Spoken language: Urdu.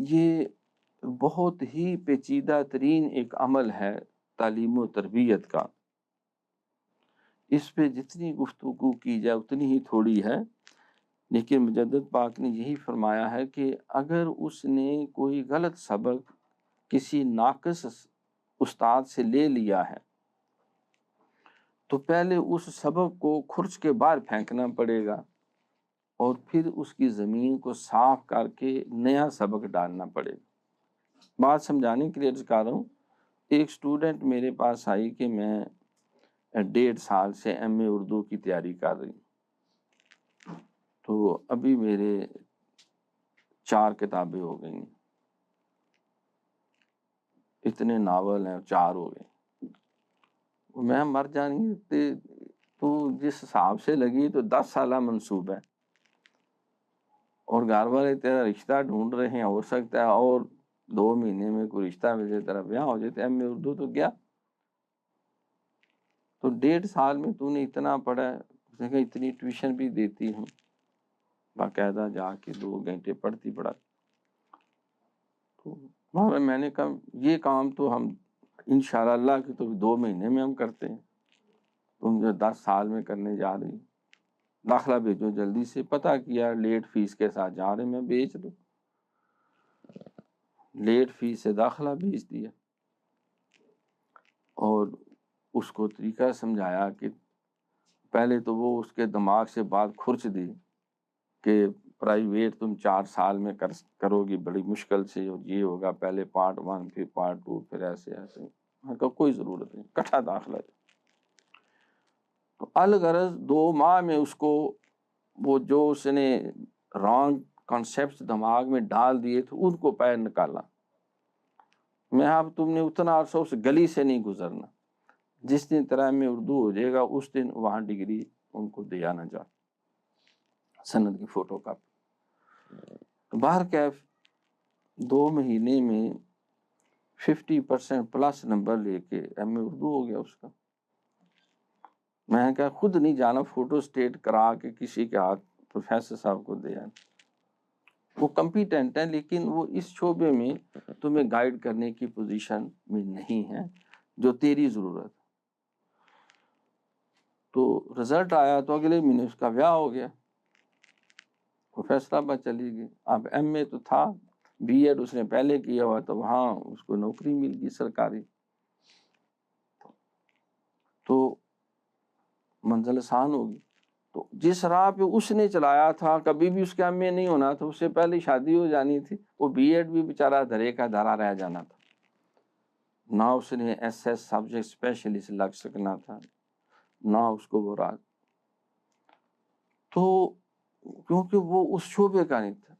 یہ بہت ہی پیچیدہ ترین ایک عمل ہے تعلیم و تربیت کا۔ اس پہ جتنی گفتگو کی جائے اتنی ہی تھوڑی ہے، لیکن مجدد پاک نے یہی فرمایا ہے کہ اگر اس نے کوئی غلط سبق کسی ناقص استاد سے لے لیا ہے تو پہلے اس سبق کو کھرچ کے باہر پھینکنا پڑے گا اور پھر اس کی زمین کو صاف کر کے نیا سبق ڈالنا پڑے گا۔ بات سمجھانے کے لیے عرض کر رہا ہوں، ایک سٹوڈنٹ میرے پاس آئی کہ میں 1.5 سال سے ایم اے اردو کی تیاری کر رہی ہوں، تو ابھی میرے 4 کتابیں ہو گئی ہیں، اتنے ناول ہیں 4 ہو گئے۔ میں مر جانی تو جس حساب سے لگی تو 10 سالہ منصوبہ ہے، اور گھر والے تیرا رشتہ ڈھونڈ رہے ہیں، ہو سکتا ہے اور 2 مہینے میں کوئی رشتہ ملے، تیرا بیاہ ہو جائے۔ ایم اے اردو تو گیا، تو 1.5 سال میں تو نے اتنا پڑھا ہے۔ اس نے کہا اتنی ٹیوشن بھی دیتی ہوں، باقاعدہ جا کے 2 گھنٹے پڑھتی پڑھا۔ تو میں نے کہا یہ کام تو ہم انشاءاللہ اللہ کی تو 2 مہینے میں ہم کرتے ہیں، تم جو 10 سال میں کرنے جا رہی، داخلہ بھیجو جلدی سے۔ پتہ کیا لیٹ فیس کے ساتھ جا رہے، میں بیچ دوں، لیٹ فیس سے داخلہ بھیج دیا، اور اس کو طریقہ سمجھایا کہ پہلے تو وہ اس کے دماغ سے بات کھرچ دی کہ پرائیویٹ تم 4 سال میں کرو گی بڑی مشکل سے، اور یہ ہوگا پہلے پارٹ 1 پھر پارٹ 2 پھر ایسے ایسے۔ میں کہا کوئی ضرورت نہیں، کٹھا داخلہ ہے۔ تو الغرض 2 ماہ میں اس کو وہ جو اس نے رانگ کانسیپٹس دماغ میں ڈال دیے تھے ان کو پیر نکالا۔ میں اب تم نے اتنا عرصہ اس گلی سے نہیں گزرنا، جس دن طرح میں اردو ہو جائے گا اس دن وہاں ڈگری ان کو دیا نہ جا، سند کی فوٹو کاپی۔ باہر کیف 2 مہینے میں 50% پلس نمبر لے کے ایم اے اردو ہو گیا اس کا۔ میں نے کہا خود نہیں جانا، فوٹو سٹیٹ کرا کے کسی کے ہاتھ پروفیسر صاحب کو دیا۔ وہ کمپیٹنٹ ہے، لیکن وہ اس شعبے میں تمہیں گائیڈ کرنے کی پوزیشن میں نہیں ہے جو تیری ضرورت۔ تو رزلٹ آیا تو اگلے مہینے اس کا بیاہ ہو گیا، وہ فیصلہ چلی گئی۔ اب ایم اے تو تھا، بی ایڈ اس نے پہلے کیا ہوا تو وہاں اس کو نوکری مل گئی سرکاری، تو منزل آسان ہوگی۔ تو جس راہ پہ اس نے چلایا تھا کبھی بھی اس کے ایم اے نہیں ہونا تھا، اس سے پہلے شادی ہو جانی تھی، وہ بی ایڈ بھی بیچارہ دھرے کا دھرا رہ جانا تھا، نہ اس نے ایس ایس سبجیکٹ اسپیشلسٹ لگ سکنا تھا، نہ اس کو وہ راز، تو کیونکہ وہ اس شعبے کا نہیں تھا۔